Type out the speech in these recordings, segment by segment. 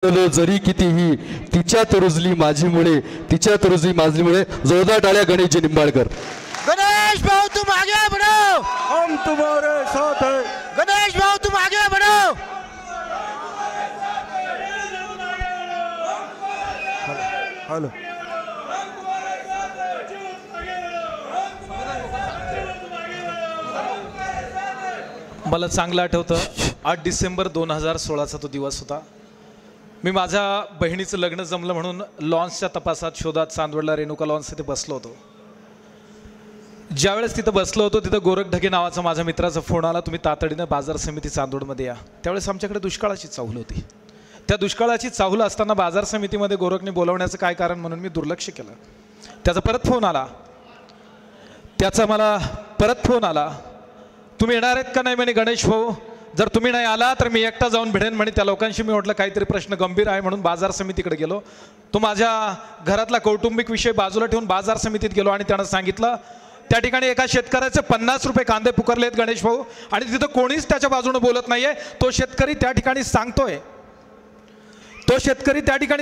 जरी कितीही तिच्यात रुजली माझी मुळे, तिच्यात रुजली माझी मुळे. जोरदार टाळ्या गणेशजी निंबाळकर. गणेश भाऊ तुम आगे बढ़ो, हम तुम्हारे साथ हैं. गणेश भाऊ तुम आगे बढ़ो. हेलो मला चांगलं आठवतं 8 डिसेंबर 2016चा तो दिवस होता. मी माझ्या बहिणीचं लग्न जमलं म्हणून लॉन्सच्या तपासात शोधात चांदवडला रेणुका लॉन्स तिथे बसलो होतो. ज्यावेळेस तिथं बसलो होतो तिथं गोरख ढगे नावाचा माझ्या मित्राचा फोन आला, तुम्ही तातडीनं बाजार समिती चांदवडमध्ये या. त्यावेळेस आमच्याकडे दुष्काळाची चाहूल होती. त्या दुष्काळाची चाहूल असताना बाजार समितीमध्ये गोरखने बोलवण्याचं काय कारण म्हणून मी दुर्लक्ष केलं. त्याचा परत फोन आला, तुम्ही येणार आहेत का नाही म्हणे गणेश भाऊ. जर तुम्ही नाही आला तर मी एकटा जाऊन भिडेन म्हणे. त्या लोकांशी मी म्हटलं काहीतरी प्रश्न गंभीर आहे म्हणून बाजार समितीकडे गेलो. तो माझ्या घरातला कौटुंबिक विषय बाजूला ठेवून बाजार समितीत गेलो आणि त्यानं सांगितलं त्या ठिकाणी एका शेतकऱ्याचे 50 रुपये कांदे पुकारलेत गणेश भाऊ आणि तिथं कोणीच त्याच्या बाजूने बोलत नाहीये. तो शेतकरी त्या ठिकाणी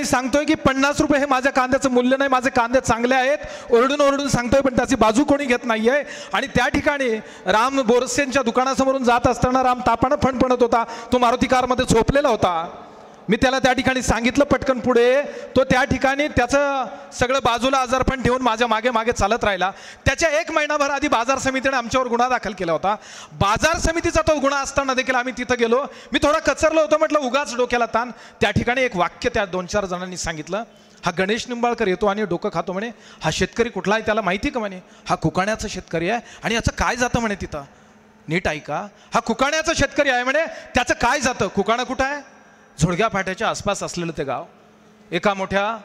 सांगतोय की 50 रुपये हे माझ्या कांद्याचं मूल्य नाही, माझे कांदे चांगले आहेत. ओरडून सांगतोय पण त्याची बाजू कोणी घेत नाहीये. आणि त्या ठिकाणी राम बोरसेंच्या दुकानासमोरून जात असताना राम तापानं फणफणत होता. तो मारुती कारमध्ये झोपलेला होता. मी त्याला त्या ठिकाणी सांगितलं पटकन पुढे. तो त्या ठिकाणी त्याचं सगळं बाजूला आजारपण ठेवून माझ्या मागे मागे चालत राहिला. त्याच्या 1 महिनाभर आधी बाजार समितीने आमच्यावर गुन्हा दाखल केला होता. बाजार समितीचा तो गुन्हा असताना देखील आम्ही तिथं गेलो. मी थोडा कचरलो होतो, म्हटलं उगाच डोक्याला ताण. त्या ठिकाणी एक वाक्य त्या 2-4 जणांनी सांगितलं, हा गणेश निंबाळकर येतो आणि डोकं खातो म्हणे. हा शेतकरी कुठला आहे त्याला माहिती का म्हणे. हा कुकाण्याचा शेतकरी आहे आणि याचं काय जातं म्हणे तिथं. नीट ऐका, हा कुकाण्याचा शेतकरी आहे म्हणे. त्याचं काय जातं. कुकाणं कुठं आहे. झोडग्या फाट्याच्या आसपास असलेलं ते गाव. एका मोठ्या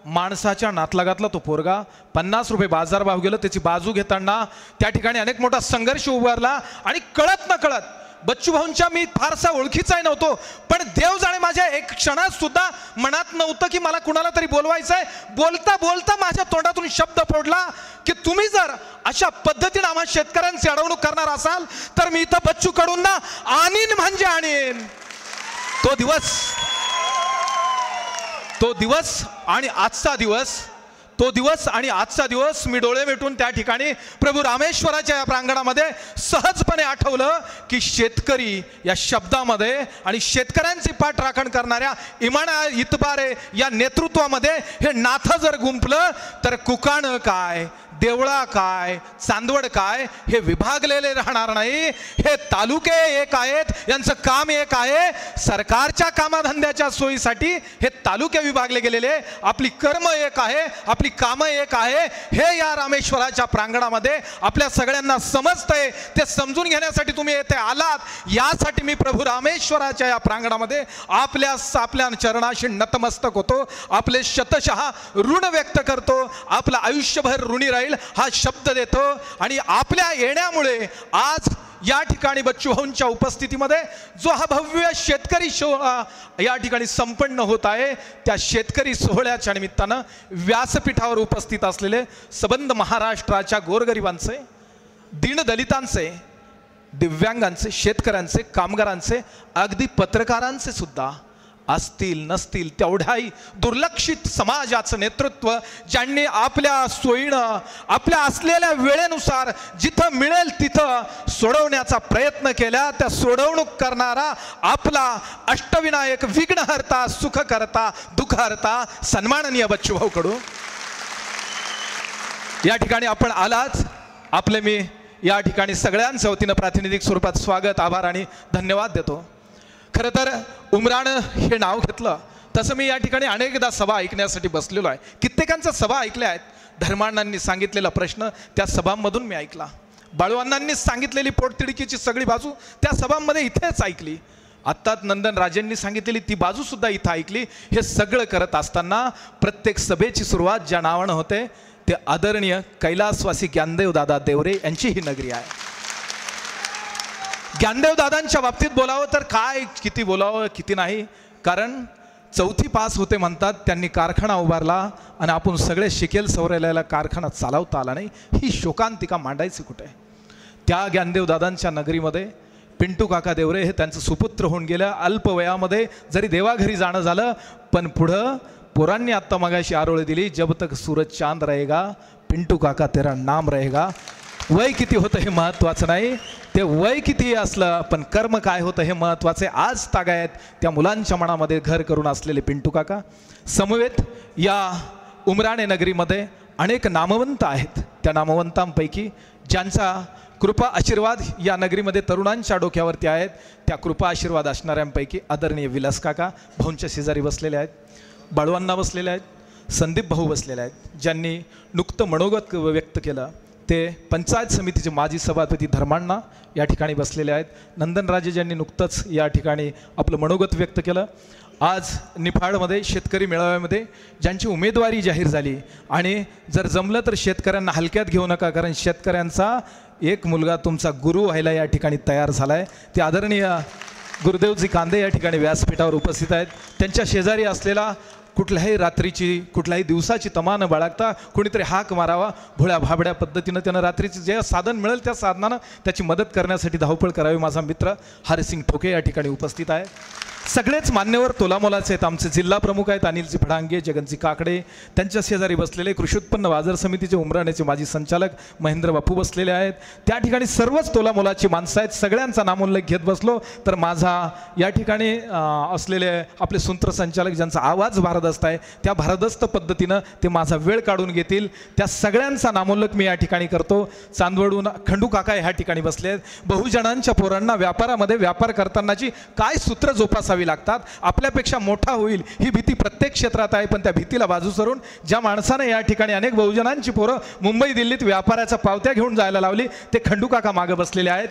माणसाच्या नातलगातला तो पोरगा. 50 रुपये बाजारभाव गेलं. त्याची बाजू घेताना त्या ठिकाणी अनेक मोठा संघर्ष उभारला आणि कळत न कळत बच्चू भाऊंच्या मी फारसा ओळखीचाही नव्हतो, पण देव जाणे माझ्या एक क्षणात सुद्धा मनात नव्हतं की मला कुणाला तरी बोलवायचं आहे. बोलता बोलता माझ्या तोंडातून शब्द फोडला की तुम्ही जर अशा पद्धतीने आम्हा शेतकऱ्यांची अडवणूक करणार असाल तर मी इथं बच्चू कडून ना आणीन म्हणजे आणीन. तो दिवस आणि आजचा दिवस मी डोळे मिटून त्या ठिकाणी प्रभू रामेश्वराच्या या प्रांगणामध्ये सहजपणे आठवलं की शेतकरी या शब्दामध्ये आणि शेतकऱ्यांची पाठराखण करणाऱ्या इमाना इतबारे या नेतृत्वामध्ये हे नाथं जर गुंफलं तर कुकाणं काय, देवळा काय, चांदवड काय हे विभागलेले राहणार नाही. हे तालुके एक आहेत, यांचं काम एक आहे. सरकारच्या कामाधंद्याच्या सोयीसाठी हे तालुके विभागले गेलेले. आपली कर्म एक आहे, आपली कामं एक आहे. हे या रामेश्वराच्या प्रांगणामध्ये आपल्या सगळ्यांना समजतंय. ते समजून घेण्यासाठी तुम्ही येथे आलात. यासाठी मी प्रभू रामेश्वराच्या या प्रांगणामध्ये आपल्या चरणाशी नतमस्तक होतो. आपले शतशः ऋण व्यक्त करतो. आपलं आयुष्यभर ऋणी राहील हा शब्द देतो. आणि आपल्या येण्यामुळे आज या ठिकाणी बच्चू भाऊंच्या उपस्थितीमध्ये जो हा भव्य शेतकरी सोहळा या ठिकाणी संपन्न होत आहे, त्या शेतकरी सोहळ्याच्या निमित्तानं व्यासपीठावर उपस्थित असलेले सबंध महाराष्ट्राच्या गोरगरिबांचे, दीनदलितांचे, दिव्यांगांचे, शेतकऱ्यांचे, कामगारांचे, अगदी पत्रकारांचे सुद्धा असतील नसतील तेवढ्याही दुर्लक्षित समाजाचं नेतृत्व ज्यांनी आपल्या सोयीनं आपल्या असलेल्या वेळेनुसार जिथं मिळेल तिथं सोडवण्याचा प्रयत्न केला. त्या सोडवणूक करणारा आपला अष्टविनायक, विघ्नहर्ता, सुखकर्ता, दुःखहर्ता सन्माननीय बच्चू भाऊ कडू या ठिकाणी आपण आलाच. आपले मी या ठिकाणी सगळ्यांच्या वतीनं प्रातिनिधिक स्वरूपात स्वागत, आभार आणि धन्यवाद देतो. खरं तर उमरानं हे नाव घेतलं तसं मी या ठिकाणी अनेकदा सभा ऐकण्यासाठी बसलेलो आहे. कित्येकांच्या सभा ऐकल्या आहेत. धर्मांनांनी सांगितलेला प्रश्न त्या सभांमधून मी ऐकला. बाळूअण्णांनी सांगितलेली पोटतिडकीची सगळी बाजू त्या सभांमध्ये इथेच ऐकली. आत्ताच नंदन राजेंनी सांगितलेली ती बाजू सुद्धा इथं ऐकली. हे सगळं करत असताना प्रत्येक सभेची सुरुवात ज्या नावानं होते ते आदरणीय कैलासवासी ज्ञानदेव दादा देवरे यांची ही नगरी आहे. ज्ञानदेव दादांच्या बाबतीत बोलावं तर काय, किती बोलावं किती नाही. कारण 4थी पास होते म्हणतात. त्यांनी कारखाना उभारला आणि आपण सगळे शिकेल सवरलेला कारखाना चालवता आला नाही. ही शोकांतिका मांडायची कुठे. त्या ज्ञानदेव दादांच्या नगरीमध्ये पिंटू काका देवरे हे त्यांचं सुपुत्र होऊन गेलं. अल्प वयामध्ये जरी देवाघरी जाणं झालं, पण पुढं पोरांनी आत्ता मगाशी आरोळ दिली, जब तक सूरज चांद रहेगा पिंटू काका तेरा नाम रहेगा. वय किती होतं हे महत्त्वाचं नाही, ते वय किती असलं पण कर्म काय होतं हे महत्त्वाचे. आज तागायत त्या मुलांच्या मनामध्ये घर करून असलेले पिंटू काका. समवेत या उमराणे नगरीमध्ये अनेक नामवंत आहेत. त्या नामवंतांपैकी ज्यांचा कृपा आशीर्वाद या नगरीमध्ये तरुणांच्या डोक्यावरती आहेत, त्या कृपा आशीर्वाद असणाऱ्यांपैकी आदरणीय विलास काका भाऊंच्या शेजारी बसलेले आहेत, बाळवांना बसलेले आहेत, संदीप भाऊ बसलेले आहेत. ज्यांनी नुकतं मनोगत व्यक्त केलं ते पंचायत समितीचे माजी सभापती धर्मांना या ठिकाणी बसलेले आहेत. नंदनराजे ज्यांनी नुकतंच या ठिकाणी आपलं मनोगत व्यक्त केलं. आज निफाडमध्ये शेतकरी मेळाव्यामध्ये ज्यांची उमेदवारी जाहीर झाली, आणि जर जमलं तर शेतकऱ्यांना हलक्यात घेऊ नका, कारण शेतकऱ्यांचा एक मुलगा तुमचा गुरु व्हायला या ठिकाणी तयार झाला आहे. ते आदरणीय गुरुदेवजी कांदे या ठिकाणी व्यासपीठावर उपस्थित आहेत. त्यांच्या शेजारी असलेला कुठल्याही रात्रीची कुठल्याही दिवसाची तमा न बाळगता कोणीतरी हाक मारावा, भोळ्या भाबड्या पद्धतीनं त्यानं रात्रीचं जे साधन मिळेल त्या साधनानं त्याची मदत करण्यासाठी धावपळ करावी. माझा मित्र हरसिंग ठोके या ठिकाणी उपस्थित आहे. सगळेच मान्यवर तोलामोलाचे आहेत. आमचे जिल्हा प्रमुख आहेत अनिलजी फडांगे, जगनजी काकडे. त्यांच्या शेजारी बसलेले कृषी उत्पन्न बाजार समितीचे उमराण्याचे माजी संचालक महेंद्र बापू बसलेले आहेत. त्या ठिकाणी सर्वच तोलामोलाची माणसं आहेत. सगळ्यांचा नामोल्लेख घेत बसलो तर माझा या ठिकाणी असलेले आपले सूत्रसंचालक ज्यांचा आवाज भारदस्त आहे, त्या भारदस्त पद्धतीनं ते माझा वेळ काढून घेतील. त्या सगळ्यांचा नामोल्लेख मी या ठिकाणी करतो. चांदवडून खंडू काका ह्या ठिकाणी बसले आहेत. बहुजनांच्या पोरांना व्यापारामध्ये व्यापार करतानाची काय सूत्र जोपासावी लागतात, आपल्यापेक्षा मोठा होईल ही भीती प्रत्येक क्षेत्रात आहे. पण त्या भीतीला बाजू सरून ज्या माणसाने या ठिकाणी अनेक बहुजनांची पोरं मुंबई दिल्लीत व्यापाराच्या पावत्या घेऊन जायला लावली, ते खंडू काका मागे बसलेले आहेत.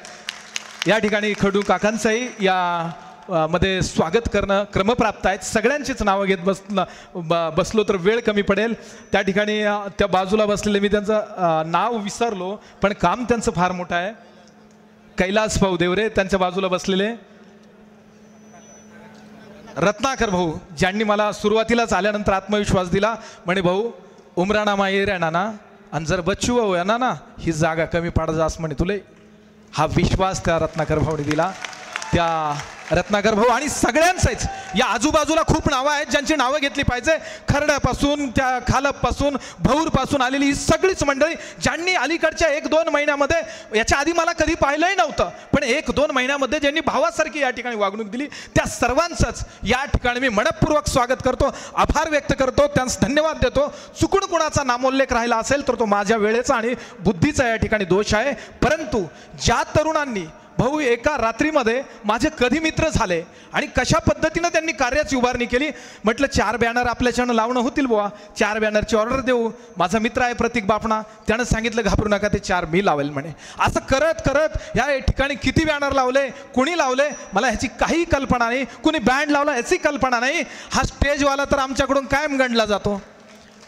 या ठिकाणी खंडू काकांचंही या मध्ये स्वागत करणं क्रमप्राप्त आहेत. सगळ्यांचीच नावं घेत बसलो तर वेळ कमी पडेल. त्या ठिकाणी त्या बाजूला बसलेले मी त्यांचं नाव विसरलो, पण काम त्यांचं फार मोठं आहे. कैलास भाऊ देवरे त्यांच्या बाजूला बसलेले रत्नाकर भाऊ, ज्यांनी मला सुरुवातीलाच आल्यानंतर आत्मविश्वास दिला. म्हणे भाऊ उमराणा माहेर येणार ना, आणि जर बच्चू भाऊ येणार ना ही जागा कमी पाडा जास म्हणे तुले. हा विश्वास त्या रत्नाकर भाऊने दिला. त्या रत्नाकर भाऊ आणि सगळ्यांचंच या आजूबाजूला खूप नावं आहेत ज्यांची नावं घेतली पाहिजे. खरड्यापासून त्या खालपपासून भौरपासून आलेली ही सगळीच मंडळी ज्यांनी अलीकडच्या 1-2 महिन्यामध्ये, याच्या आधी मला कधी पाहिलंही नव्हतं, पण 1-2 महिन्यामध्ये ज्यांनी भावासारखी या ठिकाणी वागणूक दिली, त्या सर्वांचंच या ठिकाणी मी मनपूर्वक स्वागत करतो, आभार व्यक्त करतो, त्यांस धन्यवाद देतो. चुकून कोणाचा नामोल्लेख राहिला असेल तर तो माझ्या वेळेचा आणि बुद्धीचा या ठिकाणी दोष आहे. परंतु ज्या तरुणांनी भाऊ एका रात्रीमध्ये माझे कधी मित्र झाले आणि कशा पद्धतीनं त्यांनी कार्याची उभारणी केली. म्हटलं 4 बॅनर आपल्याच्यानं लावणं होतील बुवा, 4 बॅनरची ऑर्डर देऊ. माझा मित्र आहे प्रतीक बापणा, त्यानं सांगितलं घाबरू नका, ते 4 मी लावेल म्हणे. असं करत करत या ठिकाणी किती बॅनर लावले, कुणी लावले मला ह्याची काही कल्पना नाही, कुणी बँड लावला ह्याची कल्पना नाही. हा स्टेजवाला तर आमच्याकडून कायम गणला जातो.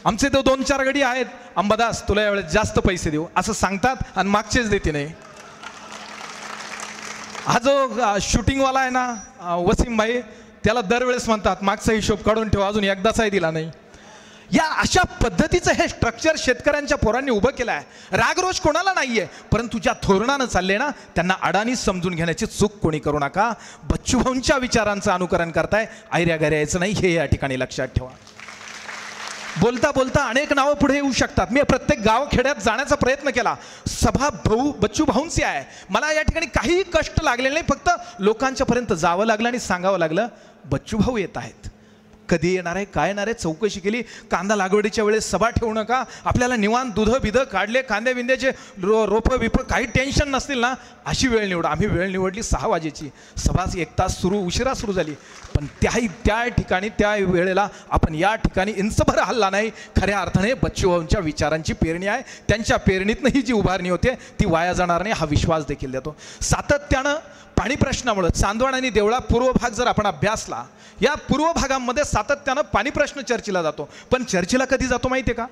आमचे तो 2-4 गडी आहेत, अंबादास तुला यावेळेस जास्त पैसे देऊ असं सांगतात आणि मागचेच देते नाही. हा जो शूटिंगवाला आहे ना वसीम भाई, त्याला दरवेळेस म्हणतात मागचा हिशोब काढून ठेवा, अजून एकदाचाही दिला नाही. या अशा पद्धतीचं हे स्ट्रक्चर शेतकऱ्यांच्या पोरांनी उभं केलं आहे. रागरोष कोणाला नाहीये, परंतु ज्या धोरणानं चालले ना त्यांना अडाणी समजून घेण्याची चूक कोणी करू नका. बच्चूभाऊंच्या विचारांचं अनुकरण करताय, आयऱ्या गऱ्याचं नाही हे या ठिकाणी लक्षात ठेवा. बोलता बोलता अनेक नावं पुढे येऊ शकतात. मी प्रत्येक गावखेड्यात जाण्याचा प्रयत्न केला. सभा बच्चू भाऊंची आहे. मला या ठिकाणी काही कष्ट लागले नाही, फक्त लोकांच्या पर्यंत जावं लागलं आणि सांगावं लागलं बच्चू भाऊ येत आहेत, कधी येणार आहे, काय येणार आहे. चौकशी केली. कांदा लागवडीच्या वेळेस सभा ठेवू नका, आपल्याला निवांत दुधं बिधं काढले, कांद्या बिंद्याचे रोपं बिपं काही टेन्शन नसतील ना अशी वेळ निवडा. आम्ही वेळ निवडली 6 वाजेची. सभा 1 तास उशिरा सुरू झाली, पण त्या ठिकाणी त्या वेळेला आपण या ठिकाणी इंचभर हल्ला नाही. खऱ्या अर्थाने बच्चूभाऊंच्या विचारांची पेरणी आहे. त्यांच्या पेरणीतनं ही जी उभारणी होते ती वाया जाणार नाही हा विश्वास देखील देतो. सातत्यानं पाणी प्रश्नामुळे चांदवड आणि देवळा पूर्व भाग जर आपण अभ्यासला, या पूर्व भागामध्ये सातत्यानं पाणी प्रश्न चर्चेला जातो. पण चर्चेला कधी जातो माहिती आहे का?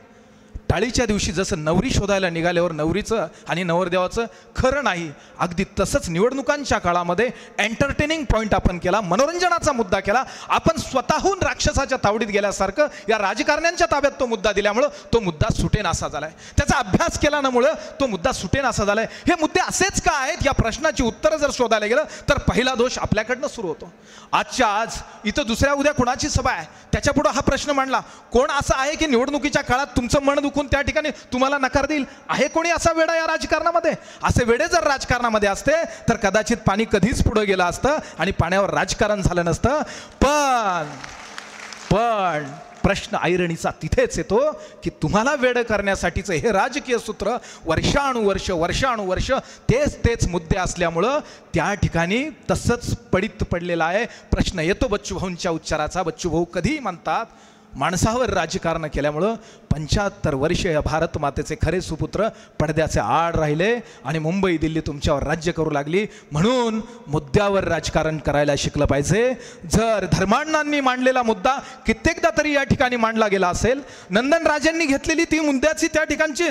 टाळीच्या दिवशी जसं नवरी शोधायला निघाल्यावर नवरीचं आणि नवरदेवाचं खरं नाही, अगदी तसंच निवडणुकांच्या काळामध्ये एंटरटेनिंग पॉईंट आपण केला, मनोरंजनाचा मुद्दा केला. आपण स्वतःहून राक्षसाच्या तावडीत गेल्यासारखं या राजकारण्यांच्या ताब्यात तो मुद्दा दिल्यामुळं तो मुद्दा सुटेनासा झालाय. त्याचा अभ्यास केल्यामुळं तो मुद्दा सुटेनासा झालाय. हे मुद्दे असेच का आहेत या प्रश्नाची उत्तरं जर शोधायला गेलं तर पहिला दोष आपल्याकडनं सुरू होतो. आजच्या आज इथं दुसऱ्या उद्या कोणाची सभा आहे त्याच्यापुढं हा प्रश्न मांडला, कोण असं आहे की निवडणुकीच्या काळात तुमचं मन दुखून त्या ठिकाणी तुम्हाला नकार देईल? आहे कोणी असा वेडा या राजकारणामध्ये? असे वेडे जर राजकारणामध्ये असते तर कदाचित पाणी कधीच पुढे गेलं असतं आणि पाण्यावर राजकारण झालं नसतं. पण प्रश्न ऐरणीचा तिथेच येतो की तुम्हाला वेड करण्यासाठीचं हे राजकीय सूत्र वर्षानुवर्ष तेच मुद्दे असल्यामुळं त्या ठिकाणी तसंच पडीत पडलेला आहे. प्रश्न येतो बच्चूभाऊंच्या उच्चाराचा. बच्चूभाऊ कधी म्हणतात, माणसावर राजकारण केल्यामुळं 75 वर्ष या भारत मातेचे खरे सुपुत्र पडद्याचे आड राहिले आणि मुंबई दिल्ली तुमच्यावर राज्य करू लागली. म्हणून मुद्द्यावर राजकारण करायला शिकलं पाहिजे. जर धर्मांडांनी मांडलेला मुद्दा कित्येकदा तरी या ठिकाणी मांडला गेला असेल, नंदन राजांनी घेतलेली ती मुद्द्याची त्या ठिकाणची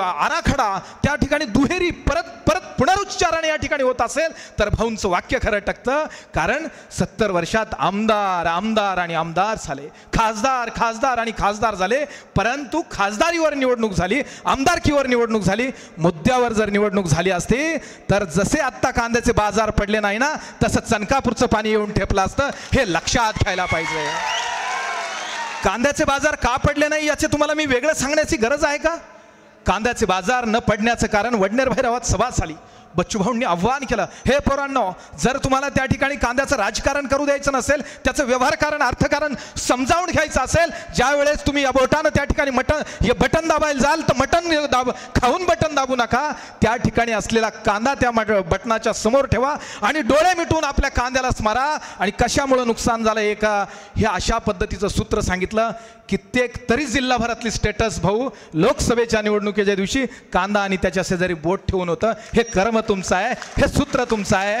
आराखडा त्या ठिकाणी दुहेरी परत पुनरुच्चारण या ठिकाणी होत असेल तर भाऊंचं वाक्य खरं टकतं. कारण 70 वर्षात आमदार झाले, खासदार आणि खासदार झाले, परंतु खासदारीवर निवडणूक झाली, आमदारकीवर निवडणूक झाली. मुद्द्यावर जर निवडणूक झाली असती तर जसे आत्ता कांद्याचे बाजार पडले नाही ना, तसं चनकापूरचं पाणी येऊन ठेपलं असतं. हे लक्षात घ्यायला पाहिजे. कांद्याचे बाजार का पडले नाही याचे तुम्हाला मी वेगळं सांगण्याची गरज आहे का? कांद्याचे बाजार न पडण्याचं कारण वडनेर भैरवात सभा झाली. बच्चूभाऊंनी आव्हान केलं, हे पोरांनो, जर तुम्हाला त्या ठिकाणी कांद्याचं राजकारण करू द्यायचं नसेल, त्याचं व्यवहारकारण अर्थकारण समजावून घ्यायचं असेल, ज्या वेळेस तुम्ही या बोटानं त्या ठिकाणी बटन दाबायला जाल तर खाऊन बटन दाबू नका. त्या ठिकाणी असलेला कांदा त्या बटनाच्या समोर ठेवा आणि डोळे मिटून आपल्या कांद्याला स्मारा. आणि कशामुळे नुकसान झालं हे अशा पद्धतीचं सूत्र सांगितलं. कित्येक तरी जिल्हाभरातली स्टेटस भाऊ लोकसभेच्या निवडणुकीच्या दिवशी कांदा आणि त्याच्या शेजारी बोट ठेवून होतं. हे कर्म तुमचं आहे, हे सूत्र तुमचं आहे.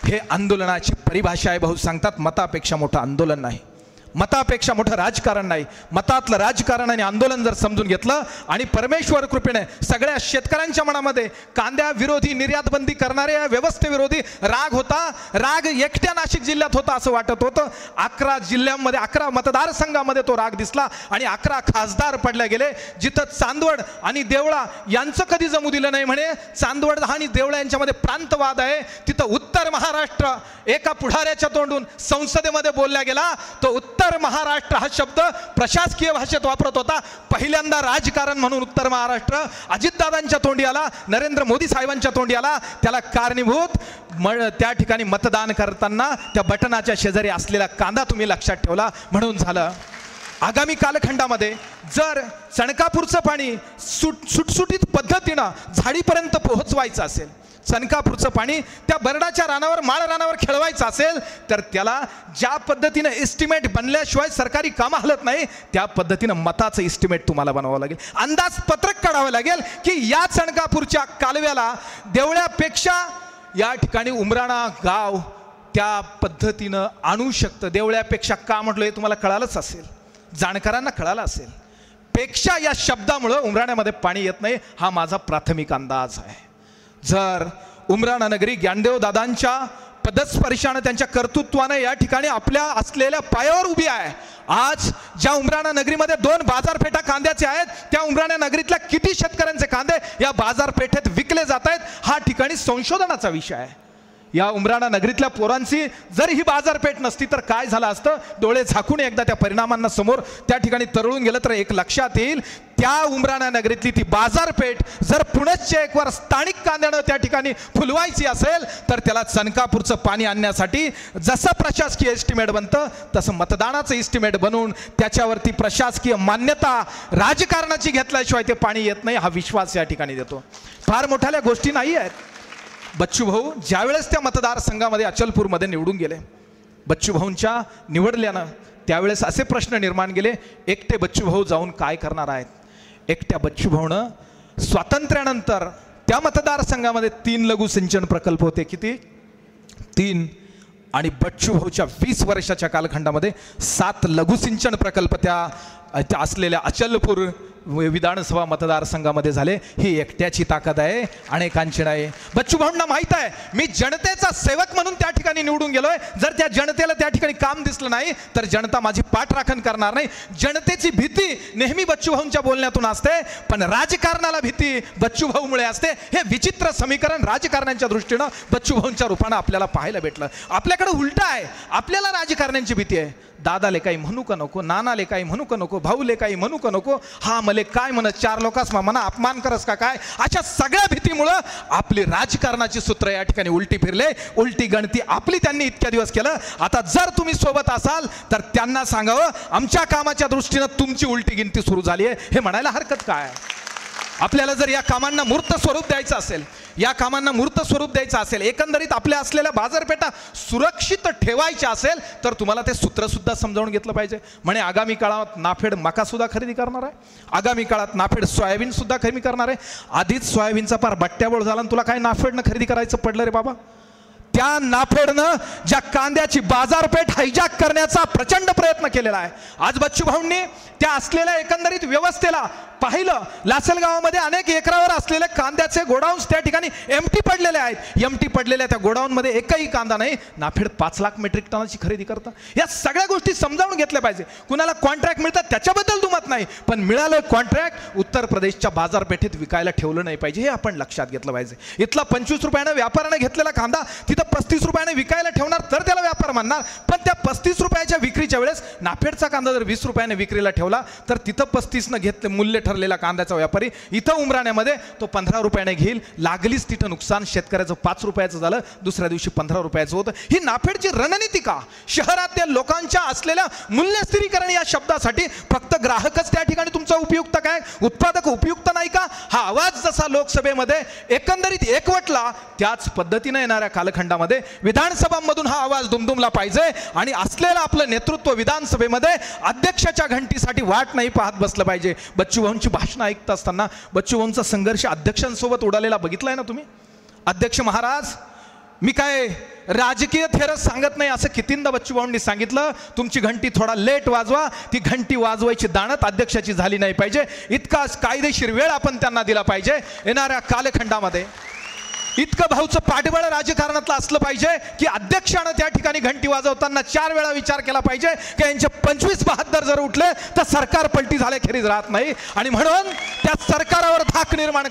हे आंदोलनाची परिभाषा आहे. भाऊ सांगतात मतापेक्षा मोठं आंदोलन नाही, मतापेक्षा मोठं राजकारण नाही. मतातलं राजकारण आणि आंदोलन जर समजून घेतलं आणि परमेश्वर कृपेने सगळ्या शेतकऱ्यांच्या मनामध्ये कांद्या विरोधी, निर्यात बंदी करणाऱ्या व्यवस्थेविरोधी राग होता. राग एकट्या नाशिक जिल्ह्यात होता असं वाटत होतं. 11 जिल्ह्यांमध्ये 11 मतदारसंघामध्ये तो राग दिसला आणि 11 खासदार पडले गेले. जिथं चांदवड आणि देवळा यांचं कधी जमू दिलं नाही म्हणे. चांदवड आणि देवळा यांच्यामध्ये प्रांतवाद आहे. तिथं उत्तर महाराष्ट्र एका पुढाऱ्याच्या तोंडून संसदेमध्ये बोलला गेला. तो उत्तर महाराष्ट्र हा शब्द प्रशासकीय भाषेत वापरत होता. पहिल्यांदा राजकारण म्हणून उत्तर महाराष्ट्र अजितदादांच्या तोंडी आला, नरेंद्र मोदी साहेबांच्या तोंडी आला. त्याला कारणीभूत त्या ठिकाणी मतदान करताना त्या बटनाच्या शेजारी असलेला कांदा तुम्ही लक्षात ठेवला म्हणून झालं. आगामी कालखंडामध्ये जर चणकापूरचं पाणी सुटसुटीत पद्धतीनं झाडीपर्यंत पोहोचवायचं असेल, चणकापूरचं पाणी त्या बरडाच्या रानावर, माळ रानावर खेळवायचं असेल तर त्याला ज्या पद्धतीनं एस्टिमेट बनल्याशिवाय सरकारी कामं हलत नाही, त्या पद्धतीनं मताचं एस्टिमेट तुम्हाला बनवावं लागेल. अंदाजपत्रक काढावं लागेल की या चणकापूरच्या कालव्याला देवळ्यापेक्षा या ठिकाणी उमराणा गाव त्या पद्धतीनं आणू शकतं. देवळ्यापेक्षा का म्हटलं हे तुम्हाला कळालंच असेल, जाणकारांना कळालं असेल. पेक्षा या शब्दामुळं उमराण्यामध्ये पाणी येत नाही हा माझा प्राथमिक अंदाज आहे. जर उमराणा नगरी ज्ञानदेव दादांच्या पदस्पर्शानं, त्यांच्या कर्तृत्वानं या ठिकाणी आपल्या असलेल्या पायावर उभी आहे. आज ज्या उमराणा नगरीमध्ये 2 बाजारपेठा कांद्याचे आहेत, त्या उमराणा नगरीतल्या किती शेतकऱ्यांचे कांदे या बाजारपेठेत विकले जात आहेत हा ठिकाणी संशोधनाचा विषय आहे. या उमराणा नगरीतल्या पोरांची जर ही बाजारपेठ नसती तर काय झालं असतं, डोळे झाकून एकदा त्या परिणामांना समोर त्या ठिकाणी तरळून गेलं तर एक लक्षात येईल. त्या उमराणा नगरीतली ती बाजारपेठ जर पुण्याच्या एकवार स्थानिक कांद्यानं त्या ठिकाणी फुलवायची असेल तर त्याला चणकापूरचं पाणी आणण्यासाठी जसं प्रशासकीय एस्टिमेट बनतं तसं मतदानाचं एस्टिमेट बनवून त्याच्यावरती प्रशासकीय मान्यता राजकारणाची घेतल्याशिवाय ते पाणी येत नाही हा विश्वास या ठिकाणी देतो. फार मोठ्या गोष्टी नाही आहेत. बच्चूभाऊ ज्यावेळेस त्या मतदारसंघामध्ये अचलपूरमध्ये निवडून गेले, बच्चूभाऊंच्या निवडल्यानं त्यावेळेस असे प्रश्न निर्माण गेले, एकटे बच्चूभाऊ जाऊन काय करणार आहेत. एकट्या बच्चूभाऊनं स्वातंत्र्यानंतर त्या मतदारसंघामध्ये 3 लघु सिंचन प्रकल्प होते. किती? 3. आणि बच्चूभाऊच्या 20 वर्षाच्या कालखंडामध्ये 7 लघु सिंचन प्रकल्प त्या असलेल्या अचलपूर विधानसभा मतदारसंघामध्ये झाले. ही एकट्याची ताकद आहे, अनेकांची नाही. बच्चू भाऊंना माहित आहे मी जनतेचा सेवक म्हणून त्या ठिकाणी निवडून गेलोय. जर त्या जनतेला त्या ठिकाणी काम दिसलं नाही तर जनता माझी पाठराखण करणार नाही. जनतेची भीती नेहमी बच्चू भाऊंच्या बोलण्यातून असते, पण राजकारणाला भीती बच्चू भाऊमुळे असते. हे विचित्र समीकरण राजकारण्यांच्या दृष्टीनं बच्चू भाऊंच्या रूपानं आपल्याला पाहायला भेटलं. आपल्याकडे उलट आहे, आपल्याला राजकारण्यांची भीती आहे. दादाले काही म्हणू का नको, नानाले काही म्हणू का नको, भाऊले काही म्हणू का नको, हा मले काय म्हणत, चार लोकांस म्हणा अपमान करस का काय, अशा सगळ्या भीतीमुळं आपली राजकारणाची सूत्र या ठिकाणी उलटी फिरले. उलटी गणती आपली त्यांनी इतक्या दिवस केलं. आता जर तुम्ही सोबत असाल तर त्यांना सांगावं आमच्या कामाच्या दृष्टीनं तुमची उलटी गिनती सुरू झाली आहे हे म्हणायला हरकत काय. आपल्याला जर या कामांना मूर्त स्वरूप द्यायचं असेल, या कामांना मूर्त स्वरूप द्यायचं असेल, एकंदरीत आपल्या असलेल्या बाजारपेठा सुरक्षित ठेवायच्या असेल तर तुम्हाला ते सूत्रसुद्धा समजावून घेतलं पाहिजे. म्हणे आगामी काळात नाफेड मकासुद्धा खरेदी करणार आहे, आगामी काळात नाफेड सोयाबीनसुद्धा खरेदी करणार आहे. आधीच सोयाबीनचा फार बट्ट्याबोळ झाला आणि तुला काय नाफेडनं खरेदी करायचं पडलं रे बाबा. त्या नाफेडनं ज्या कांद्याची बाजारपेठ हायजॅक करण्याचा प्रचंड प्रयत्न केलेला आहे. आज बच्चू भाऊंनी त्या असलेल्या एकंदरीत व्यवस्थेला पाहिलं. लासलगावामध्ये अनेक एकरावर असलेले कांद्याचे गोडाऊन्स त्या ठिकाणी एमटी पडलेले आहेत. एमटी पडलेल्या त्या गोडाऊनमध्ये एकही कांदा नाही. नाफेड 5 लाख मेट्रिक टनाची खरेदी करतं. या सगळ्या गोष्टी समजावून घेतल्या पाहिजे. कुणाला कॉन्ट्रॅक्ट मिळतात त्याच्याबद्दल दुमत नाही, पण मिळालं कॉन्ट्रॅक्ट उत्तर प्रदेशच्या बाजारपेठेत विकायला ठेवलं नाही पाहिजे, हे आपण लक्षात घेतलं पाहिजे. इथला 25 रुपयानं व्यापाराने घेतलेला कांदा तिथं 35 रुपयाने विकायला ठेवणार तर त्याला व्यापार म्हणणार. पण त्या 35 रुपयाच्या विक्रीच्या वेळेस नाफेडचा कांदा जर 20 रुपयाने विक्रीला ठेवला तर तिथं 35 घेतले मूल्य ठरलेला कांद्याचा व्यापारी इथं उमराण्यामध्ये तो 15 रुपयाने घेईल. लागलीच तिथं नुकसान शेतकऱ्याचं 5 रुपयाचं झालं, दुसऱ्या दिवशी 15 रुपयाचं होतं. ही नाफेडची रणनीती का? शहरातल्या लोकांच्या असलेल्या मूल्य स्थिरीकरण या शब्दासाठी फक्त ग्राहकच त्या ठिकाणी तुमचा उपयुक्त काय, उत्पादक उपयुक्त नाही का? हा आवाज जसा लोकसभेमध्ये एकंदरीत एकवटला त्याच पद्धतीने येणाऱ्या कालखंडामध्ये विधानसभांमधून हा आवाज दुमदुमला पाहिजे. आणि असलेलं आपलं नेतृत्व विधानसभेमध्ये अध्यक्षाच्या घंटीसाठी वाट नाही पाहत बसलं पाहिजे. बच्चू भाऊंची भाषण ऐकत असताना बच्चू भाऊंचा संघर्ष अध्यक्षांसोबत उडालेला बघितलाय ना तुम्ही. अध्यक्ष महाराज मी काय राजकीय थेरच सांगत नाही असं कितींदा बच्चू भाऊंनी सांगितलं. तुमची घंटी थोडा लेट वाजवा, ती घंटी वाजवायची दाणत अध्यक्षाची झाली नाही पाहिजे. इतका कायदेशीर वेळ आपण त्यांना दिला पाहिजे. येणाऱ्या कालखंडामध्ये इतकं भाऊचं पाठबळ राजकारणातलं असलं पाहिजे की अध्यक्षानं त्या ठिकाणी घंटी वाजवताना 4 वेळा विचार केला पाहिजे की यांचे 25-72 जर उठले तर सरकार पलटी झाल्याखेरीज राहत नाही. आणि म्हणून त्या सरकारावर धाक निर्माण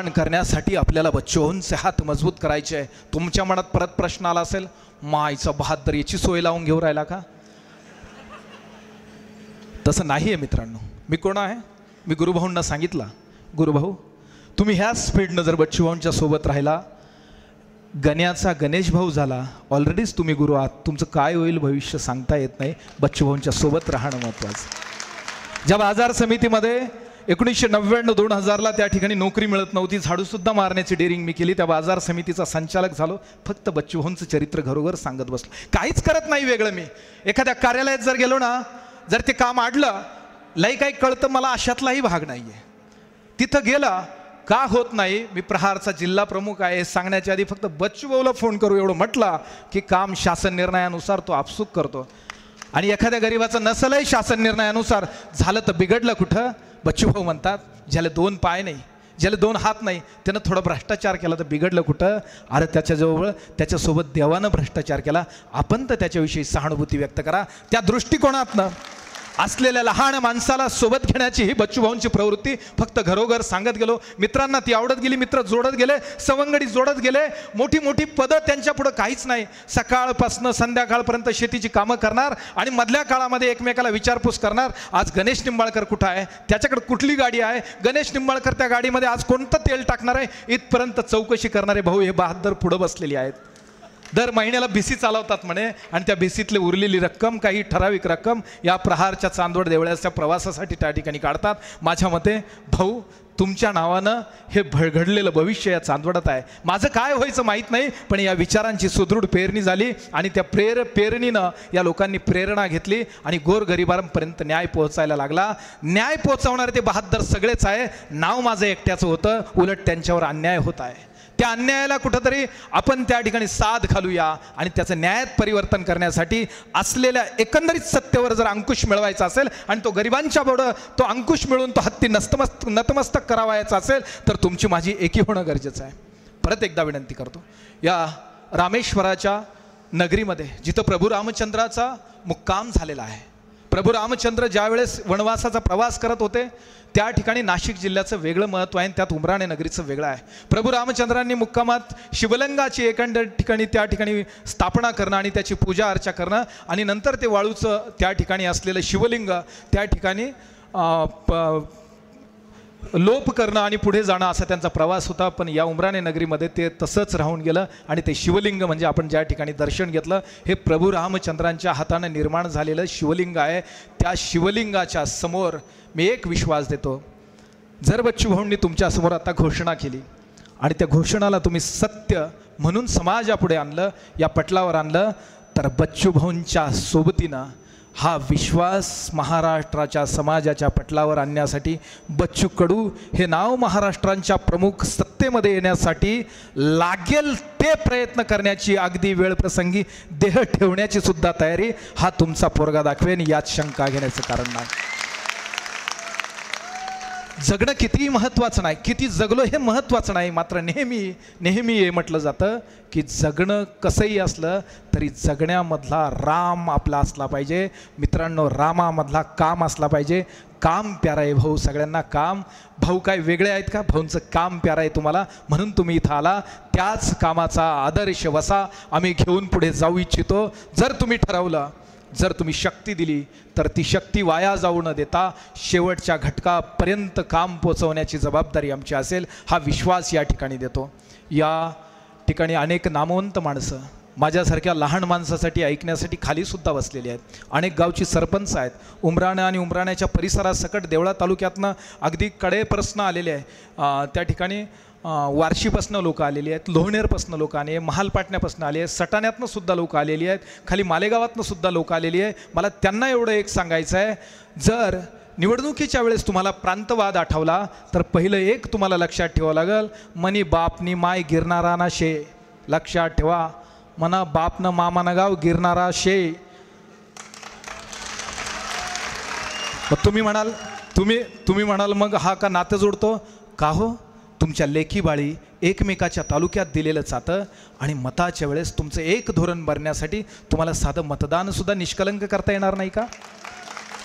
करण्यासाठी आपल्याला बच्चू भाऊंचे हात मजबूत करायचे आहे. तुमच्या मनात परत प्रश्न आला असेल, माईचा बहादर याची सोय लावून घेऊन राहिला का? तसं नाही आहे मित्रांनो. मी कोण आहे? मी गुरुभाऊंना सांगितलं, गुरुभाऊ तुम्ही ह्या स्पीडनं जर बच्चू भाऊंच्या सोबत राहिला, गण्याचा गणेश भाऊ झाला, ऑलरेडीच तुम्ही गुरु आहात, तुमचं काय होईल भविष्य सांगता येत नाही. बच्चू भाऊंच्या सोबत राहणं महत्त्वाचं. ज्या बाजार समितीमध्ये 1999-2000ला त्या ठिकाणी नोकरी मिळत नव्हती, झाडूसुद्धा मारण्याची डेअरिंग मी केली, त्या बाजार समितीचा संचालक झालो. फक्त बच्चू भाऊंचं चरित्र घरोघर सांगत बसलो. काहीच करत नाही वेगळं. मी एखाद्या कार्यालयात जर गेलो ना, जर ते काम अडलं, लई काही कळतं मला अशातलाही भाग नाही आहे. तिथं गेला का होत नाही, मी प्रहारचा जिल्हा प्रमुख आहे सांगण्याच्या आधी फक्त बच्चू भाऊला फोन करू एवढं म्हटलं की काम शासन निर्णयानुसार तो आपसूक करतो. आणि एखाद्या गरीबाचं नसलही शासन निर्णयानुसार झालं तर बिघडलं कुठं? बच्चू भाऊ म्हणतात ज्याला 2 पाय नाही, ज्याला 2 हात नाही, त्यानं थोडा भ्रष्टाचार केला तर बिघडलं कुठं? अरे त्याच्याजवळ त्याच्यासोबत देवानं भ्रष्टाचार केला, आपण तर त्याच्याविषयी सहानुभूती व्यक्त करा. त्या दृष्टिकोनातनं असलेल्या लहान माणसाला सोबत घेण्याची ही बच्चू भाऊंची प्रवृत्ती. फक्त घरोघर सांगत गेलो. मित्रांना ती आवडत गेली, मित्र जोडत गेले, सवंगडी जोडत गेले. मोठी मोठी पदं त्यांच्या पुढं काहीच नाही. सकाळपासनं संध्याकाळपर्यंत शेतीची कामं करणार आणि मधल्या काळामध्ये एकमेकाला विचारपूस करणार. आज गणेश निंबाळकर कुठं आहे, त्याच्याकडे कुठली गाडी आहे, गणेश निंबाळकर त्या गाडीमध्ये आज कोणतं तेल टाकणार आहे, इथपर्यंत चौकशी करणारे भाऊ हे बहादर पुढं बसलेली आहेत. दर महिन्याला भिसी चालवतात म्हणे आणि त्या भिसीतली उरलेली रक्कम, काही ठराविक रक्कम या प्रहारच्या चांदवड देवळ्याच्या प्रवासासाठी त्या ठिकाणी काढतात. माझ्या मते भाऊ तुमच्या नावानं हे घडलेलं भविष्य या चांदवडात आहे. माझं काय व्हायचं माहीत नाही, पण या विचारांची सुदृढ पेरणी झाली आणि त्या पेरणीनं या लोकांनी प्रेरणा घेतली आणि गोरगरिबांपर्यंत न्याय पोहोचायला लागला. न्याय पोहोचवणारे ते बहादर सगळेच आहे. नाव माझं एकट्याचं होतं, उलट त्यांच्यावर अन्याय होत आहे. त्या अन्यायाला कुठंतरी आपण त्या ठिकाणी साथ घालूया आणि त्याचं न्यायात परिवर्तन करण्यासाठी असलेल्या एकंदरीत सत्तेवर जर अंकुश मिळवायचा असेल आणि तो गरिबांच्या पुढं तो अंकुश मिळून तो हत्ती नतमस्तक करावायचा असेल तर तुमची माझी एकी होणं गरजेचं आहे. परत एकदा विनंती करतो, या रामेश्वराच्या नगरीमध्ये जिथं प्रभू रामचंद्राचा मुक्काम झालेला आहे, प्रभू रामचंद्र ज्यावेळेस वनवासाचा प्रवास करत होते त्या ठिकाणी नाशिक जिल्ह्याचं वेगळं महत्त्व आहे आणि त्यात उमराणे नगरीचं वेगळं आहे. प्रभू रामचंद्रांनी मुक्कामात शिवलिंगाची एखाद्या ठिकाणी त्या ठिकाणी स्थापना करणं आणि त्याची पूजा अर्चा करणं आणि नंतर ते वाळूचं त्या ठिकाणी असलेलं शिवलिंग त्या ठिकाणी लोप करणं आणि पुढे जाणं असा त्यांचा प्रवास होता. पण या उमराणे नगरीमध्ये ते तसंच राहून गेलं आणि ते शिवलिंग म्हणजे आपण ज्या ठिकाणी दर्शन घेतलं हे प्रभू रामचंद्रांच्या हाताने निर्माण झालेलं शिवलिंग आहे. त्या शिवलिंगाच्या समोर मी एक विश्वास देतो, जर बच्चू भाऊंनी तुमच्यासमोर आता घोषणा केली आणि त्या घोषणाला तुम्ही सत्य म्हणून समाजापुढे आणलं, या पटलावर आणलं, तर बच्चू भाऊंच्या सोबतीनं हा विश्वास महाराष्ट्राच्या समाजाच्या पटलावर आणण्यासाठी बच्चू कडू हे नाव महाराष्ट्रांच्या प्रमुख सत्तेमध्ये येण्यासाठी लागेल ते प्रयत्न करण्याची अगदी वेळप्रसंगी देह ठेवण्याची सुद्धा तयारी हा तुमचा पोरगा दाखवेन, यात शंका घेण्याचं कारण नाही. जगणं कितीही महत्त्वाचं नाही, किती जगलो हे महत्त्वाचं नाही, मात्र नेहमी हे म्हटलं जातं की जगणं कसंही असलं तरी जगण्यामधला राम आपला असला पाहिजे. मित्रांनो, रामामधला काम असला पाहिजे. काम प्यारा आहे भाऊ सगळ्यांना. काम भाऊ काय वेगळे आहेत का? भाऊंचं काम प्यारा आहे तुम्हाला, म्हणून तुम्ही इथं आला. त्याच कामाचा आदर्श वसा आम्ही घेऊन पुढे जाऊ इच्छितो. जर तुम्ही ठरवलं, जर तुम्ही शक्ती दिली तर ती शक्ती वाया जाऊ न देता शेवटच्या घटकापर्यंत काम पोचवण्याची जबाबदारी आमची असेल, हा विश्वास या ठिकाणी देतो. या ठिकाणी अनेक नामवंत माणसं माझ्यासारख्या लहान माणसासाठी ऐकण्यासाठी खालीसुद्धा बसलेली आहेत. अनेक गावची सरपंच आहेत. उमराणे आणि उमराण्याच्या परिसरासकट देवळा तालुक्यातनं अगदी कडेपर्यंत आलेले आहे. त्या ठिकाणी वार्शीपासनं लोक आलेली आहेत, लोहणेरपासनं लोक आले, महालपाटण्यापासनं आले आहेत, सटाण्यातनं सुद्धा लोक आलेली आहेत, खाली मालेगावातनं सुद्धा लोक आलेली आहे. मला त्यांना एवढं एक सांगायचं आहे, जर निवडणुकीच्या वेळेस तुम्हाला प्रांतवाद आठवला तर पहिलं एक तुम्हाला लक्षात ठेवावं लागेल, मनी बापनी माय गिरणारा ना शे. लक्षात ठेवा, मना बापनं मामानं गाव गिरणारा शे. तुम्ही म्हणाल मग हा का नातं जोडतो का? हो, तुमच्या लेखी बाळी एकमेकाच्या तालुक्यात दिलेलं जातं आणि मताच्या वेळेस तुमचं एक धोरण भरण्यासाठी तुम्हाला साधं मतदानसुद्धा निष्कलंक करता येणार नाही का?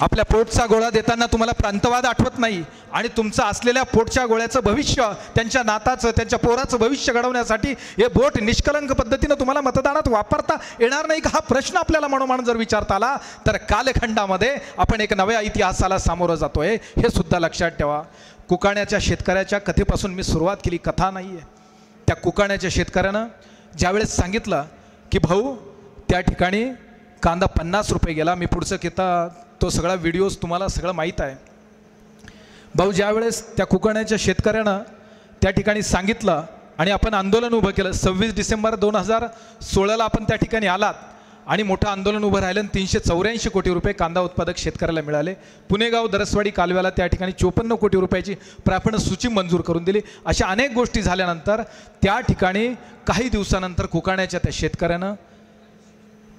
आपल्या पोटचा गोळा देताना तुम्हाला प्रांतवाद आठवत नाही आणि तुमचं असलेल्या पोटच्या गोळ्याचं भविष्य, त्यांच्या नाताचं, त्यांच्या पोराचं भविष्य घडवण्यासाठी हे बोट निष्कलंक पद्धतीनं तुम्हाला मतदानात वापरता येणार नाही का? हा प्रश्न आपल्याला मनोमन जर विचारता आला तर कालखंडामध्ये आपण एक नव्या इतिहासाला सामोरं जातोय, हे सुद्धा लक्षात ठेवा. कुकाण्याच्या शेतकऱ्याच्या कथेपासून मी सुरुवात केली, कथा नाही आहे. त्या कुकाण्याच्या शेतकऱ्यानं ज्यावेळेस सांगितलं की भाऊ त्या ठिकाणी कांदा 50 रुपये गेला, मी पुढचं घेता तो सगळा व्हिडिओज तुम्हाला सगळं माहीत आहे. भाऊ ज्यावेळेस त्या कुकाण्याच्या शेतकऱ्यानं त्या ठिकाणी सांगितलं आणि आपण आंदोलन उभं केलं, 26 डिसेंबर 2016ला आपण त्या ठिकाणी आलात आणि मोठं आंदोलन उभं राहिलं. 384 कोटी रुपये कांदा उत्पादक शेतकऱ्याला मिळाले. पुणेगाव दरसवाडी कालव्याला त्या ठिकाणी 54 कोटी रुपयाची प्रापण सूची मंजूर करून दिली. अशा अनेक गोष्टी झाल्यानंतर त्या ठिकाणी काही दिवसानंतर कुकाण्याच्या त्या शेतकऱ्यानं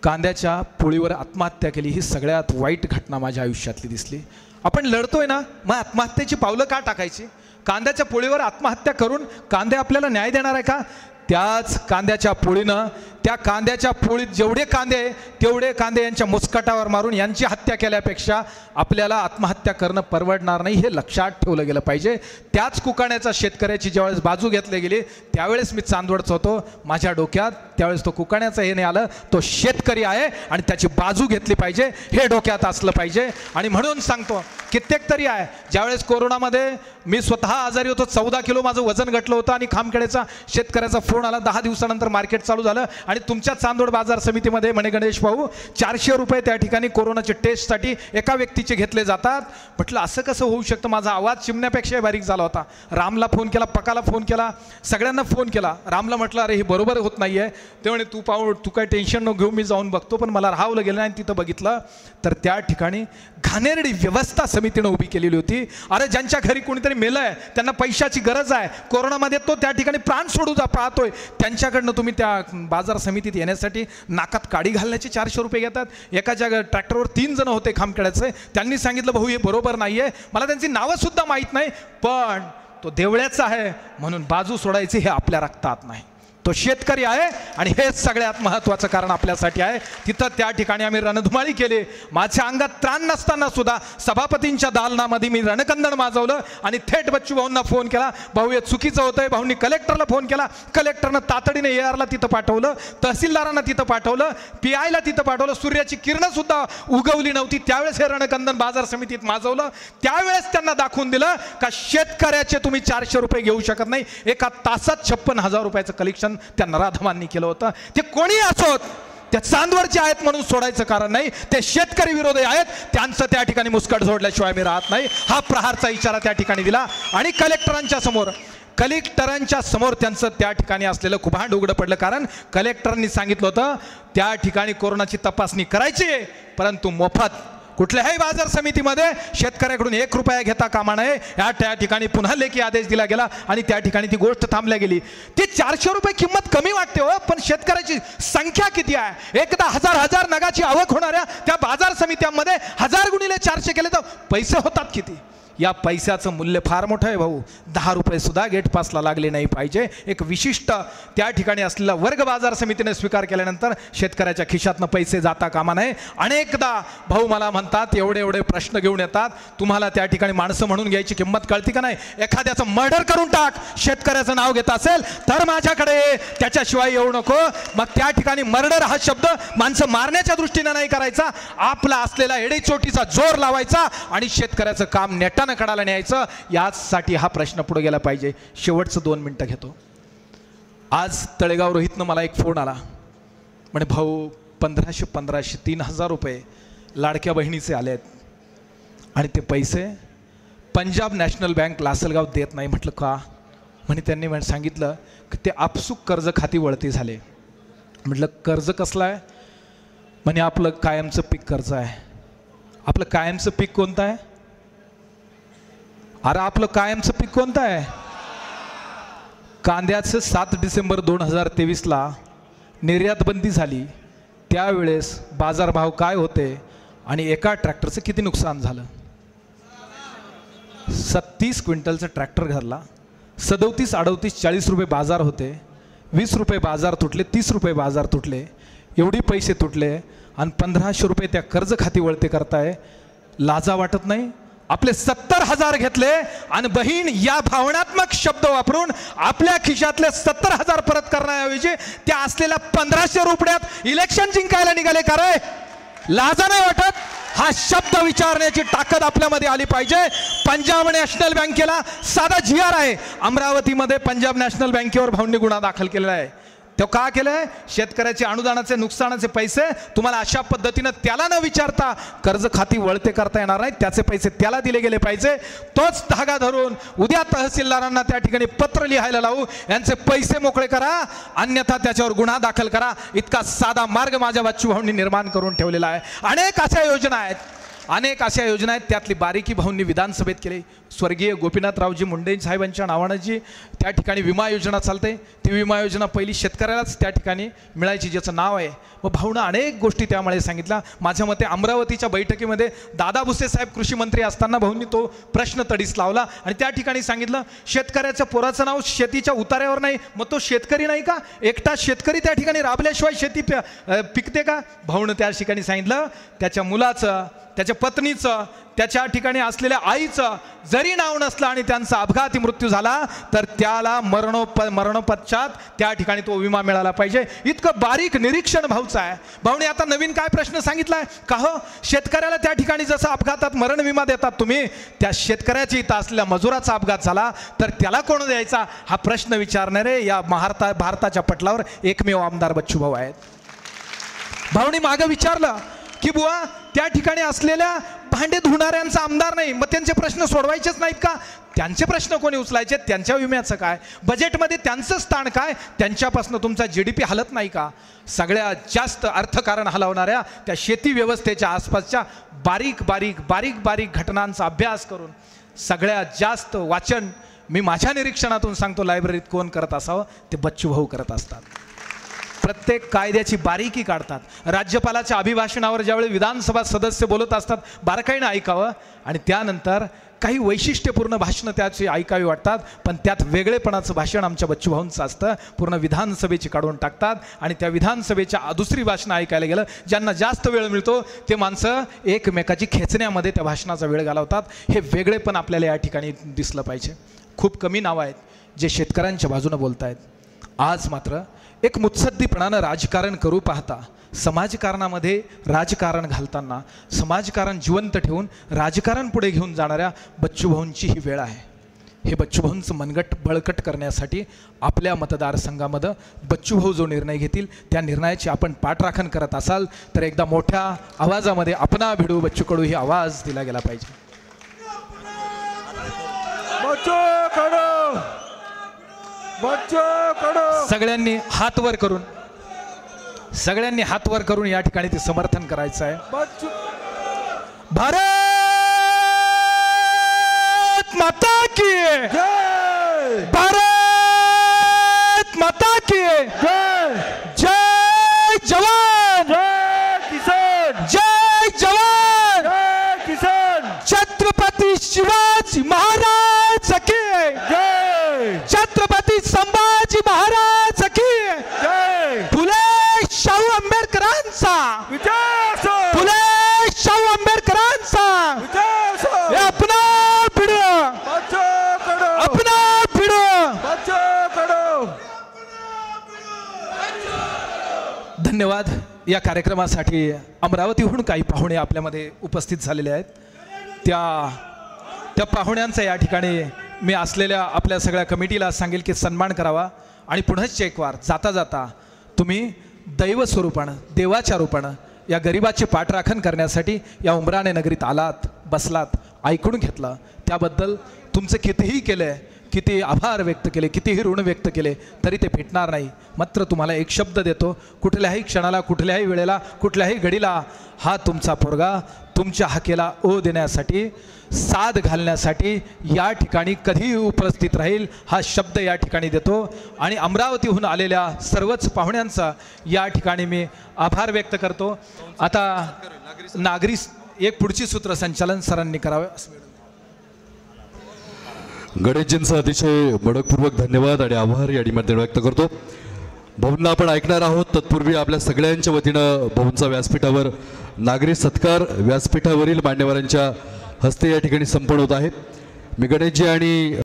कांद्याच्या पोळीवर आत्महत्या केली. ही सगळ्यात वाईट घटना माझ्या आयुष्यातली दिसली. आपण लढतोय ना, मग आत्महत्येची पावलं का टाकायची? कांद्याच्या पोळीवर आत्महत्या करून कांदे आपल्याला न्याय देणार आहे का? त्याच कांद्याच्या पोळीनं, त्या कांद्याच्या पोळीत जेवढे कांदे तेवढे कांदे यांच्या मुस्कटावर मारून यांची हत्या केल्यापेक्षा आपल्याला आत्महत्या करणं परवडणार नाही, हे लक्षात ठेवलं गेलं पाहिजे. त्याच कुकाण्याचा शेतकऱ्याची ज्यावेळेस बाजू घेतली गेली त्यावेळेस मी चांदवडचा होतो. माझ्या डोक्यात त्यावेळेस तो कुकाण्याचा हे नाही आलं, तो शेतकरी आहे आणि त्याची बाजू घेतली पाहिजे, हे डोक्यात असलं पाहिजे. आणि म्हणून सांगतो, कित्येक तरी आहे, ज्यावेळेस कोरोनामध्ये मी स्वतः आजारी होतो, 14 किलो माझं वजन घटलं होतं आणि खामखेड्याचा शेतकऱ्याचा फोन आला, 10 दिवसानंतर मार्केट चालू झालं आणि तुमच्या चांदोड बाजार समितीमध्ये म्हणे गणेश भाऊ 400 रुपये त्या ठिकाणी कोरोनाच्या टेस्टसाठी एका व्यक्तीचे घेतले जातात. म्हटलं असं कसं होऊ शकतं? माझा आवाज चिमण्यापेक्षा बारीक झाला होता. रामला फोन केला, पकाला फोन केला, सगळ्यांना फोन केला. रामला म्हटलं अरे हे बरोबर होत नाही आहे. ते म्हणे तू काय टेन्शन न घेऊ, मी जाऊन बघतो. पण मला राहावलं गेलं नाही. तिथं बघितलं तर त्या ठिकाणी घाणेरडी व्यवस्था समितीनं उभी केलेली होती. अरे ज्यांच्या घरी कोणीतरी कोणीतरी मेलंय, त्यांना पैशाची गरज आहे, कोरोनामध्ये तो त्या ठिकाणी प्राण सोडू पाहतोय, त्यांच्याकडनं तुम्ही त्या बाजार समितीत येण्यासाठी नाकात काडी घालण्याचे 400 रुपये घेतात. एका जागा ट्रॅक्टरवर 3 जण होते खामखेड्याचे, त्यांनी सांगितलं भाऊ हे बरोबर नाहीये, मला त्यांची नावं सुद्धा माहीत नाही, पण तो देवळ्याचा आहे म्हणून बाजू सोडायची हे आपल्या रक्तात नाही. तो शेतकरी आहे आणि हेच सगळ्यात महत्त्वाचं कारण आपल्यासाठी आहे. तिथं त्या ठिकाणी आम्ही रणधुमाळी केली. माझ्या अंगात त्राण नसताना सुद्धा सभापतींच्या दालनामध्ये मी रणकंदन माजवलं आणि थेट बच्चू भाऊंना फोन केला, भाऊ हे चुकीचं होतंय. भाऊंनी कलेक्टरला फोन केला, कलेक्टरनं तातडीने ARला तिथं पाठवलं, तहसीलदारांना तिथं पाठवलं, PIला तिथं पाठवलं. सूर्याची किरणं सुद्धा उगवली नव्हती त्यावेळेस हे रणकंदन बाजार समितीत माजवलं. त्यावेळेस त्यांना दाखवून दिलं का शेतकऱ्याचे तुम्ही 400 रुपये घेऊ शकत नाही. एका तासात 56,000 रुपयाचं कलेक्शन त्या नराधमांनी केलं होतं. ते कोणी असोत, त्या चांदवरचे आहेत म्हणून सोडायचं कारण नाही, ते शेतकरी विरोधी आहेत, त्यांचं त्या ठिकाणी मुस्कट सोडल्याशिवाय मी राहत नाही. हा प्रहारचा इशारा त्या ठिकाणी दिला आणि कलेक्टरांच्या समोर त्यांचं त्या ठिकाणी असलेलं कुभांड उघडं पडलं. कारण कलेक्टरांनी सांगितलं होतं त्या ठिकाणी कोरोनाची तपासणी करायची, परंतु मोफत. कुठल्याही बाजार समितीमध्ये शेतकऱ्याकडून 1 रुपया घेता कामा नये. त्या ठिकाणी पुन्हा लेखी आदेश दिला गेला आणि त्या ठिकाणी ती गोष्ट थांबल्या गेली. ती 400 रुपये किंमत कमी वाटते हो, पण शेतकऱ्याची संख्या किती आहे? एकदा हजार नगाची आवक होणाऱ्या त्या बाजार समित्यांमध्ये 1000 गुणिले 400 केले तर पैसे होतात किती? या पैशाचं मूल्य फार मोठं आहे भाऊ. 10 रुपये सुद्धा गेट पासला लागले नाही पाहिजे. एक विशिष्ट त्या ठिकाणी असलेला वर्ग बाजार समितीने स्वीकार केल्यानंतर शेतकऱ्याच्या खिशातनं पैसे जाता कामा नये. अनेकदा भाऊ मला म्हणतात एवढे प्रश्न घेऊन येतात, तुम्हाला त्या ठिकाणी माणसं म्हणून घ्यायची किंमत कळती का नाही? एखाद्याचं मर्डर करून टाक, शेतकऱ्याचं नाव घेत असेल तर माझ्याकडे त्याच्याशिवाय येऊ नको. मग त्या ठिकाणी मर्डर हा शब्द माणसं मारण्याच्या दृष्टीने नाही करायचा, आपला असलेला एडीचोटीचा जोर लावायचा आणि शेतकऱ्याचं काम नेटानं कडाला न्यायचं. यासाठी हा प्रश्न पुढे गेला पाहिजे. शेवटचं 2 मिनिटं घेतो. आज तळेगाव रोहितनं मला एक फोन आला, म्हणे भाऊ 1500 3000 रुपये लाडक्या बहिणीचे आले आहेत आणि ते पैसे पंजाब नॅशनल बँक लासलगाव देत नाही. म्हटलं का? म्हणे त्यांनी सांगितलं की ते आपसूक कर्ज खाती वळती झाले. म्हटलं कर्ज कसलं आहे? म्हणे आपलं कायमचं पीक कर्ज आहे. आपलं कायमचं पीक कोणतं आहे? अरे आपलं कायमचं पीक कोणतं आहे? कांद्याचं 7 डिसेंबर 2023ला निर्यात बंदी झाली. त्यावेळेस बाजारभाव काय होते आणि एका ट्रॅक्टरचं किती नुकसान झालं? 37 क्विंटलचं ट्रॅक्टर घरला 37, 38, 40 रुपये बाजार होते. 20 रुपये बाजार तुटले, 30 रुपये बाजार तुटले, एवढी पैसे तुटले आणि 1500 रुपये त्या कर्ज खाती वळते करताय. लाजा वाटत नाही? आपले 70,000 घेतले आणि बहीण या भावनात्मक शब्द वापरून आपल्या खिशातले 70,000 परत करण्याऐवजी त्या असलेल्या 1500 रुपयात इलेक्शन जिंकायला निघाले का रे? लाजा नाही वाटत? हा शब्द विचारण्याची ताकद आपल्यामध्ये आली पाहिजे. पंजाब नॅशनल बँकेला साधा GR आहे. अमरावतीमध्ये पंजाब नॅशनल बँकेवर भाऊंनी गुन्हा दाखल केलेला आहे. तो का केलंय? शेतकऱ्याचे अनुदानाचे नुकसानाचे पैसे तुम्हाला अशा पद्धतीनं त्याला न विचारता कर्ज खाती वळते करता येणार नाही, त्याचे पैसे त्याला दिले गेले पाहिजे. तोच धागा धरून उद्या तहसीलदारांना त्या ठिकाणी पत्र लिहायला लावू, यांचे पैसे मोकळे करा, अन्यथा त्याच्यावर गुन्हा दाखल करा. इतका साधा मार्ग माझ्या बच्चू भाऊंनी निर्माण करून ठेवलेला आहे. अनेक अशा योजना आहेत. त्यातली बारीकी भाऊंनी विधानसभेत केली. स्वर्गीय गोपीनाथरावजी मुंडे साहेबांच्या नावानं जी त्या ठिकाणी विमा योजना चालते, ती विमा योजना पहिली शेतकऱ्यालाच त्या ठिकाणी मिळायची, ज्याचं नाव आहे. मग भाऊनं अनेक गोष्टी त्यामुळे सांगितल्या. माझ्या मते अमरावतीच्या बैठकीमध्ये दादा भुसे साहेब कृषी मंत्री असताना भाऊंनी तो प्रश्न तडीस लावला आणि त्या ठिकाणी सांगितलं शेतकऱ्याच्या पोराचं नाव शेतीच्या उतार्यावर नाही, मग तो शेतकरी नाही का? एकटा शेतकरी त्या ठिकाणी राबल्याशिवाय शेती पिकते का? भाऊनं त्या ठिकाणी सांगितलं त्याच्या मुलाचं, त्याच्या पत्नीचं, त्याच्या ठिकाणी असलेल्या आईचं जरी नाव नसलं आणि त्यांचा अपघाती मृत्यू झाला तर त्याला मरणोपश्चात त्या ठिकाणी तो विमा मिळाला पाहिजे. इतकं बारीक निरीक्षण भाऊचं आहे. भाऊने आता नवीन काय प्रश्न सांगितलाय का? हो, शेतकऱ्याला त्या ठिकाणी जसं अपघातात मरण विमा देतात तुम्ही, त्या शेतकऱ्याच्या इथं असलेल्या मजुराचा अपघात झाला तर त्याला कोण द्यायचा हा प्रश्न विचारणारे या भारताच्या पटलावर एकमेव आमदार बच्चू भाऊ आहेत. भाऊने मागं विचारलं की बुवा त्या ठिकाणी असलेल्या भांडे धुणाऱ्यांचा आमदार नाही, मग त्यांचे प्रश्न सोडवायचेच नाहीत का? त्यांचे प्रश्न कोणी उचलायचे? त्यांच्या विम्याचं काय? बजेटमध्ये त्यांचं स्थान काय? त्यांच्यापासून तुमचा GDP हलत नाही का? सगळ्यात जास्त अर्थकारण हलवणाऱ्या त्या शेती व्यवस्थेच्या आसपासच्या बारीक घटनांचा अभ्यास करून सगळ्यात जास्त वाचन मी माझ्या निरीक्षणातून सांगतो लायब्ररीत कोण करत असावं ते बच्चू भाऊ करत असतात. प्रत्येक कायद्याची बारीकी काढतात. राज्यपालाच्या अभिभाषणावर ज्यावेळी विधानसभा सदस्य बोलत असतात बारकाईनं ऐकावं आणि त्यानंतर काही वैशिष्ट्यपूर्ण भाषणं त्याची ऐकावी वाटतात, पण त्यात वेगळेपणाचं भाषण आमच्या बच्चू भाऊंचं असतं. पूर्ण विधानसभेची काढून टाकतात आणि त्या विधानसभेच्या दुसरी भाषणं ऐकायला गेलं ज्यांना जास्त वेळ मिळतो ते माणसं एकमेकाची खेचण्यामध्ये त्या भाषणाचा वेळ घालवतात. हे वेगळेपण आपल्याला या ठिकाणी दिसलं पाहिजे. खूप कमी नावं आहेत जे शेतकऱ्यांच्या बाजूनं बोलत आहेत. आज मात्र एक मुत्सद्दीपणानं राजकारण करू पाहता समाजकारणामध्ये राजकारण घालताना समाजकारण जिवंत ठेवून राजकारण पुढे घेऊन जाणाऱ्या बच्चूभाऊंची ही वेळ आहे. हे बच्चूभाऊंचं मनगट बळकट करण्यासाठी आपल्या मतदारसंघामध्ये बच्चूभाऊ जो निर्णय घेतील त्या निर्णयाची आपण पाठराखण करत असाल तर एकदा मोठ्या आवाजामध्ये अपना भिडू बच्चू कडू ही आवाज दिला गेला पाहिजे. बच्चू कडू, बच्चू कडू. सगळ्यांनी हात वर करून या ठिकाणी ते समर्थन करायचं आहे. बच्चू भारत माता की जय, भारत माता की जय, जय जवान, जय किसान, जय जवान, जय किसान, छत्रपती शिवाजी महाराज की जय, छत्रपती संभाजी महाराज की जय. फुले शाहू आंबेडकरांचा विजय असो, फुले शाहू आंबेडकरांचा विजय असो. अपना भिडू, बच्चू कडू, अपना भिडू. बच्चू कडू. धन्यवाद. या कार्यक्रमासाठी अमरावतीहून काही पाहुणे आपल्यामध्ये उपस्थित झालेले आहेत. त्या पाहुण्यांचा या ठिकाणी मी असलेल्या आपल्या सगळ्या कमिटीला सांगेल की सन्मान करावा आणि पुन्हा एक वार जाता जाता तुम्ही दैव स्वरूपानं देवाच्या रूपानं या गरिबाची पाठराखण करण्यासाठी या उमराणे नगरीत आलात, बसलात, ऐकून घेतलं त्याबद्दल तुमचं कितीही केलं, किती आभार व्यक्त केले, कितीही ऋण व्यक्त केले तरी ते फिटणार नाही. मात्र तुम्हाला एक शब्द देतो, कुठल्याही क्षणाला, कुठल्याही वेळेला, कुठल्याही घडीला हा तुमचा पोरगा तुमच्या हाकेला ओ देण्यासाठी, साथ घालण्यासाठी या ठिकाणी कधीही उपस्थित राहील हा शब्द या ठिकाणी देतो. आणि अमरावतीहून आलेल्या सर्वच पाहुण्यांचा या ठिकाणी मी आभार व्यक्त करतो. आता नागरी एक पुढची सूत्रसंचालन सरांनी करावे. गणेशजींचा अतिशय मडकपूर्वक धन्यवाद आणि आभार या ठिकाणी व्यक्त करतो. भाऊंना आपण ऐकणार आहोत. तत्पूर्वी आपल्या सगळ्यांच्या वतीनं भाऊंचा व्यासपीठावर नागरी सत्कार व्यासपीठावरील मान्यवरांच्या हस्ते या ठिकाणी संपन्न होत आहे. मी गणेशजी आणि